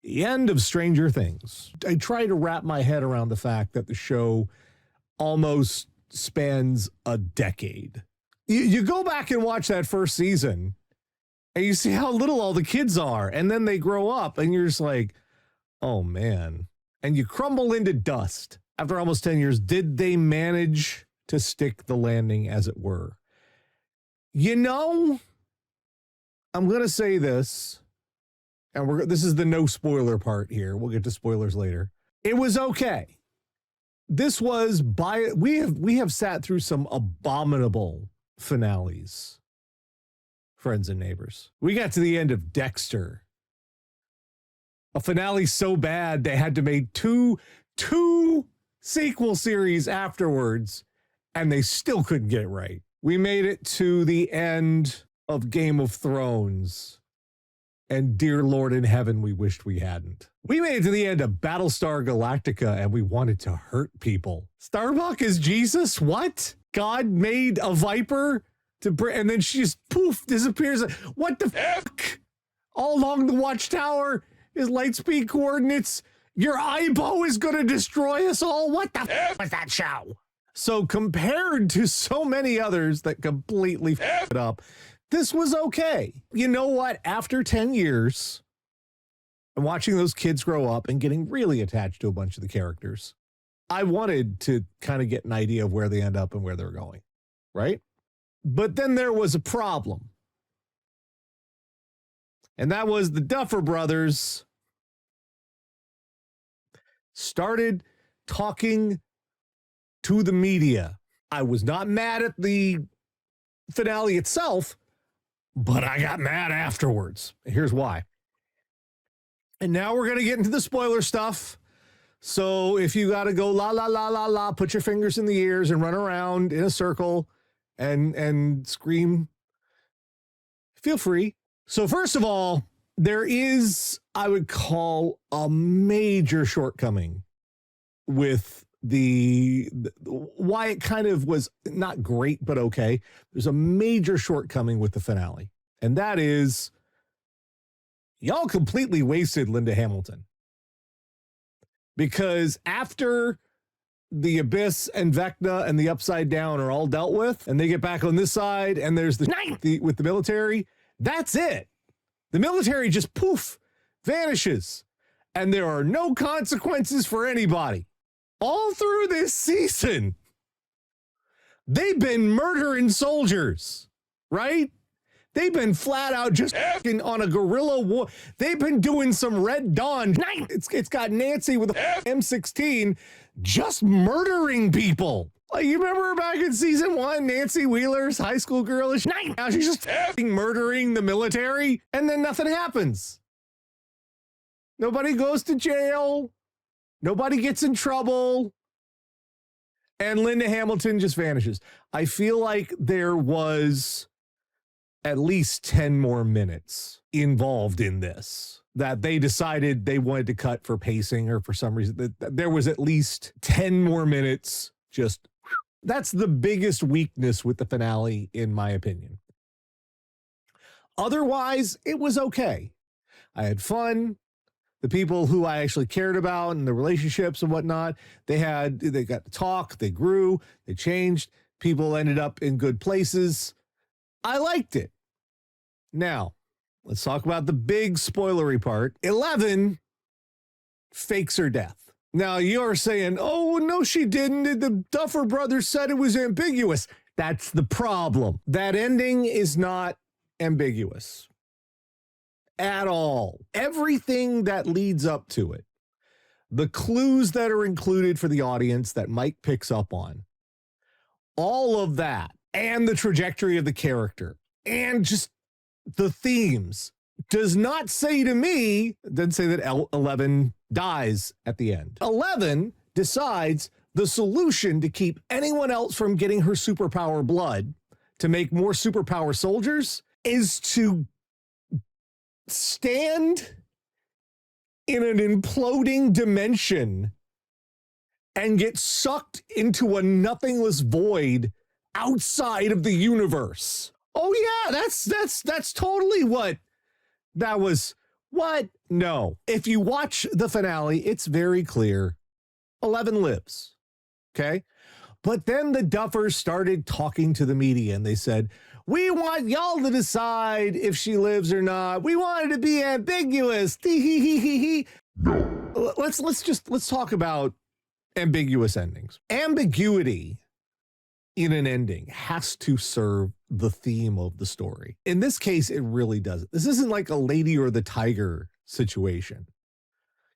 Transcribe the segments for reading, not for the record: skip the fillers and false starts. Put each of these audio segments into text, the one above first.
The end of Stranger Things. I try to wrap my head around the fact that the show almost spans a decade. You go back and watch that first season, and you see how little all the kids are, and then they grow up, and you're just like, oh, man. And you crumble into dust. After almost 10 years, did they manage to stick the landing, as it were? You know, I'm going to say this, and this is the no spoiler part here. We'll get to spoilers later. It was okay. This was we have sat through some abominable finales, friends and neighbors. We got to the end of Dexter. A finale so bad they had to make two sequel series afterwards, and they still couldn't get it right. We made it to the end of Game of Thrones, and dear Lord in heaven, we wished we hadn't. We made it to the end of Battlestar Galactica, and we wanted to hurt people. Starbuck is Jesus? What? God made a viper and then she just poof disappears. What the fuck? All along the watchtower is light speed coordinates. Your eyebow is going to destroy us all. What the fuck was that show? So compared to so many others that completely f***ed it up, this was okay. You know what? After 10 years and watching those kids grow up and getting really attached to a bunch of the characters, I wanted to kind of get an idea of where they end up and where they're going, right? But then there was a problem. And that was the Duffer Brothers started talking to the media. I was not mad at the finale itself, but I got mad afterwards. Here's why. And now we're going to get into the spoiler stuff. So if you got to go la, la, la, la, la, put your fingers in the ears and run around in a circle and scream, feel free. So first of all, there is, I would call, a major shortcoming with why it kind of was not great, but okay. There's a major shortcoming with the finale. And that is, y'all completely wasted Linda Hamilton. Because after the Abyss and Vecna and the Upside Down are all dealt with, and they get back on this side, and there's with the military, that's it. The military just poof, vanishes. And there are no consequences for anybody. All through this season, they've been murdering soldiers, right? They've been flat out just on a guerrilla war. They've been doing some Red Dawn. It's got Nancy with a M16 just murdering people. Like, you remember back in season 1, Nancy Wheeler's high school girlish? Now she's just murdering the military, and then nothing happens. Nobody goes to jail. Nobody gets in trouble. And Linda Hamilton just vanishes. I feel like there was at least 10 more minutes involved in this that they decided they wanted to cut for pacing or for some reason. There was at least 10 more minutes. Just, that's the biggest weakness with the finale, in my opinion. Otherwise, it was okay. I had fun. The people who I actually cared about and the relationships and whatnot, they got to talk, they grew, they changed. People ended up in good places. I liked it. Now, let's talk about the big spoilery part. 11 fakes her death. Now, you're saying, oh, no, she didn't. The Duffer Brothers said it was ambiguous. That's the problem. That ending is not ambiguous at all. Everything that leads up to it, the clues that are included for the audience that Mike picks up on, all of that, and the trajectory of the character, and just the themes, does not say to me, doesn't say that 11 dies at the end. 11 decides the solution to keep anyone else from getting her superpower blood, to make more superpower soldiers, is to stand in an imploding dimension and get sucked into a nothingless void outside of the universe. Oh yeah, that's totally what that was. What? No. If you watch the finale, it's very clear. 11 lives. Okay? But then the Duffers started talking to the media and they said, we want y'all to decide if she lives or not. We want it to be ambiguous. No. Let's talk about ambiguous endings. Ambiguity in an ending has to serve the theme of the story. In this case, it really doesn't. This isn't like a Lady or the Tiger situation,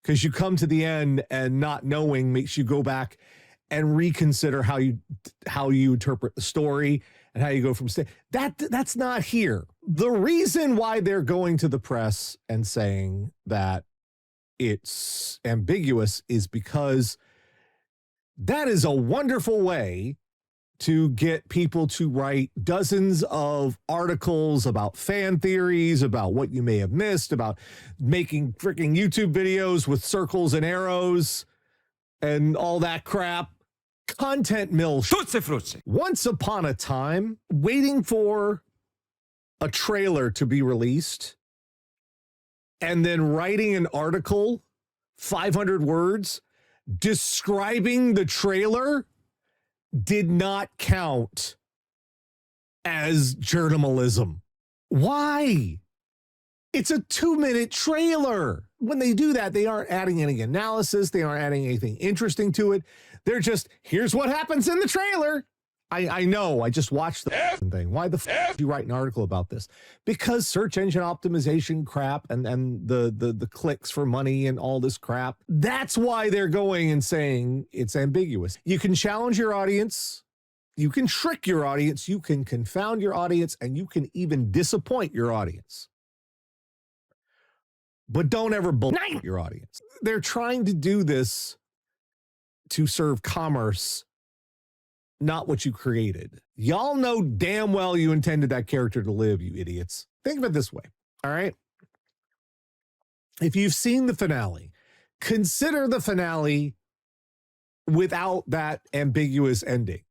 because you come to the end and not knowing makes you go back and reconsider how you interpret the story and how you go from that's not here. The reason why they're going to the press and saying that it's ambiguous is because that is a wonderful way to get people to write dozens of articles about fan theories, about what you may have missed, about making freaking YouTube videos with circles and arrows and all that crap. Content mill. Once upon a time, waiting for a trailer to be released and then writing an article, 500 words, describing the trailer did not count as journalism. Why? It's a 2-minute trailer. When they do that, they aren't adding any analysis. They aren't adding anything interesting to it. They're just, here's what happens in the trailer. I know, I just watched the thing. Why the do you write an article about this? Because search engine optimization crap and the clicks for money and all this crap. That's why they're going and saying it's ambiguous. You can challenge your audience. You can trick your audience. You can confound your audience, and you can even disappoint your audience. But don't ever bullshit your audience. They're trying to do this to serve commerce, not what you created. Y'all know damn well you intended that character to live, you idiots. Think of it this way, all right? If you've seen the finale, consider the finale without that ambiguous ending.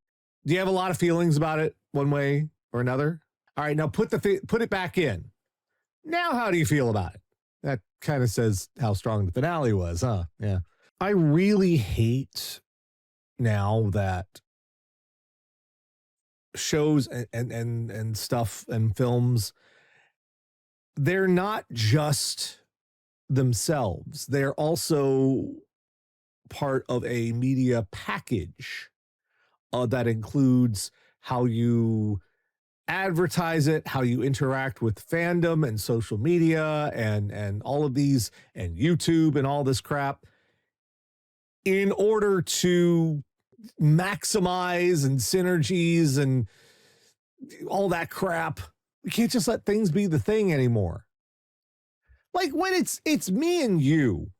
Do you have a lot of feelings about it one way or another? All right, now put it back in. Now how do you feel about it? That kind of says how strong the finale was, huh? Yeah. I really hate now that shows and stuff and films, they're not just themselves. They're also part of a media package that includes how you advertise it, how you interact with fandom and social media and all of these, and YouTube and all this crap, in order to maximize and synergies and all that crap. We can't just let things be the thing anymore. Like when it's me and you,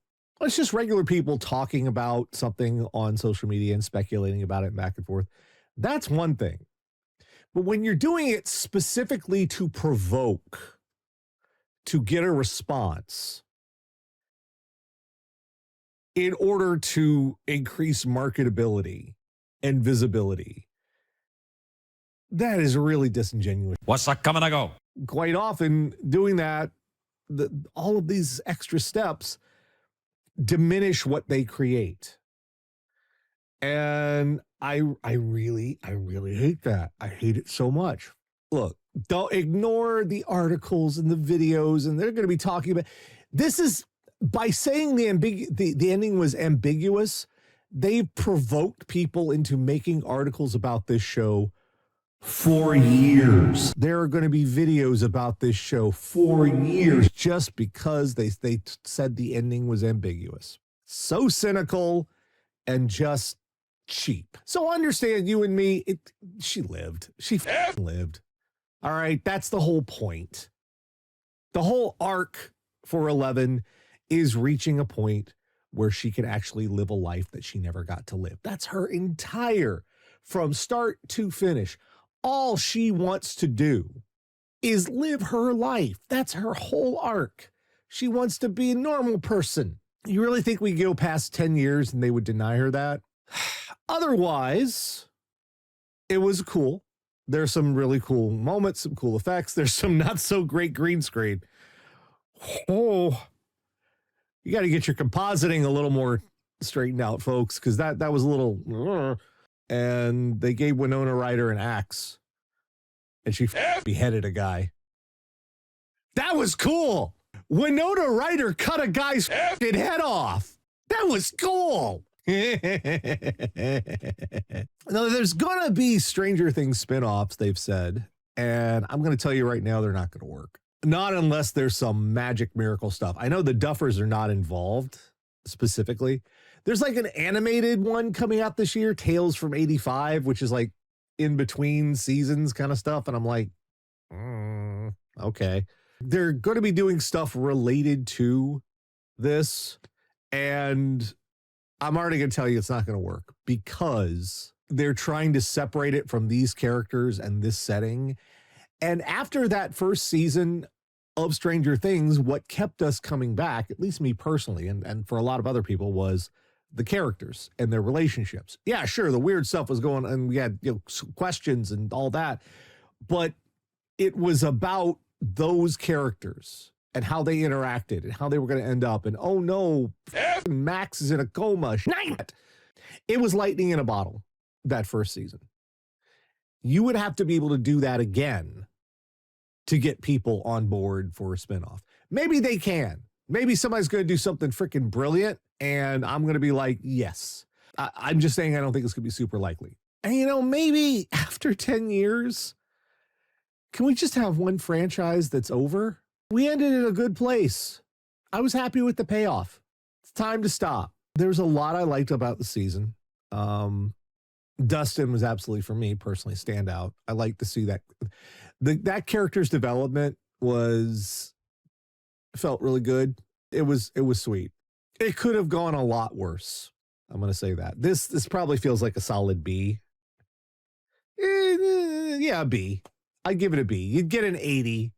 it's just regular people talking about something on social media and speculating about it back and forth. That's one thing. But when you're doing it specifically to provoke, to get a response, in order to increase marketability and visibility, that is really disingenuous. What's that coming to go? Quite often, doing that, all of these extra steps diminish what they create. And I really hate that. I hate it so much. Look, don't ignore the articles and the videos, and they're going to be talking about this. Is by saying the ending was ambiguous, they've provoked people into making articles about this show for years. There are going to be videos about this show for years just because they said the ending was ambiguous. So cynical and just cheap. So understand, you and me, she lived. She lived. All right, that's the whole point. The whole arc for 11 is reaching a point where she can actually live a life that she never got to live. That's her entire, from start to finish. All she wants to do is live her life. That's her whole arc. She wants to be a normal person. You really think we go past 10 years and they would deny her that? Otherwise, it was cool. There's some really cool moments, some cool effects. There's some not so great green screen. Oh, You got to get your compositing a little more straightened out, folks, because that was a little. And they gave Winona Ryder an axe, and she beheaded a guy. That was cool. Winona Ryder cut a guy's head off. That was cool. Now, there's going to be Stranger Things spinoffs, they've said. And I'm going to tell you right now, they're not going to work. Not unless there's some magic miracle stuff. I know the Duffers are not involved specifically. There's like an animated one coming out this year, Tales from 85, which is like in between seasons kind of stuff. And I'm like, okay. They're going to be doing stuff related to this. And I'm already going to tell you it's not going to work because they're trying to separate it from these characters and this setting. And after that first season of Stranger Things, what kept us coming back, at least me personally, and for a lot of other people, was the characters and their relationships. Yeah, sure, the weird stuff was going, and we had questions and all that, but it was about those characters and how they interacted and how they were going to end up. And oh no, Max is in a coma. It was lightning in a bottle that first season. You would have to be able to do that again to get people on board for a spinoff. Maybe they can. Maybe somebody's going to do something freaking brilliant, and I'm going to be like, yes. I'm just saying I don't think it's going to be super likely. And, maybe after 10 years, can we just have one franchise that's over? We ended in a good place. I was happy with the payoff. It's time to stop. There's a lot I liked about the season. Dustin was absolutely, for me personally, standout. I like to see that. That character's development felt really good. It was sweet. It could have gone a lot worse. I'm going to say that. This probably feels like a solid B. Yeah, B. I'd give it a B. You'd get an 80.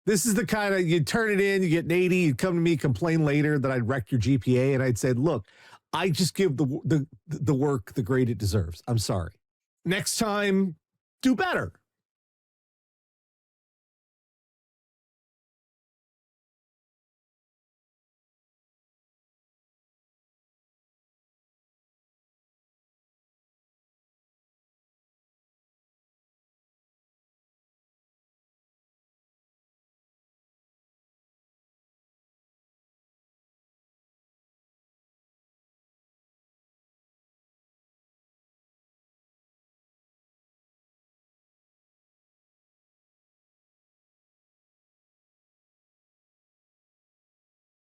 This is the kind of, you'd turn it in, you get an 80, you'd come to me, complain later that I'd wreck your GPA, and I'd say, look, I just give the work the grade it deserves. I'm sorry. Next time, do better.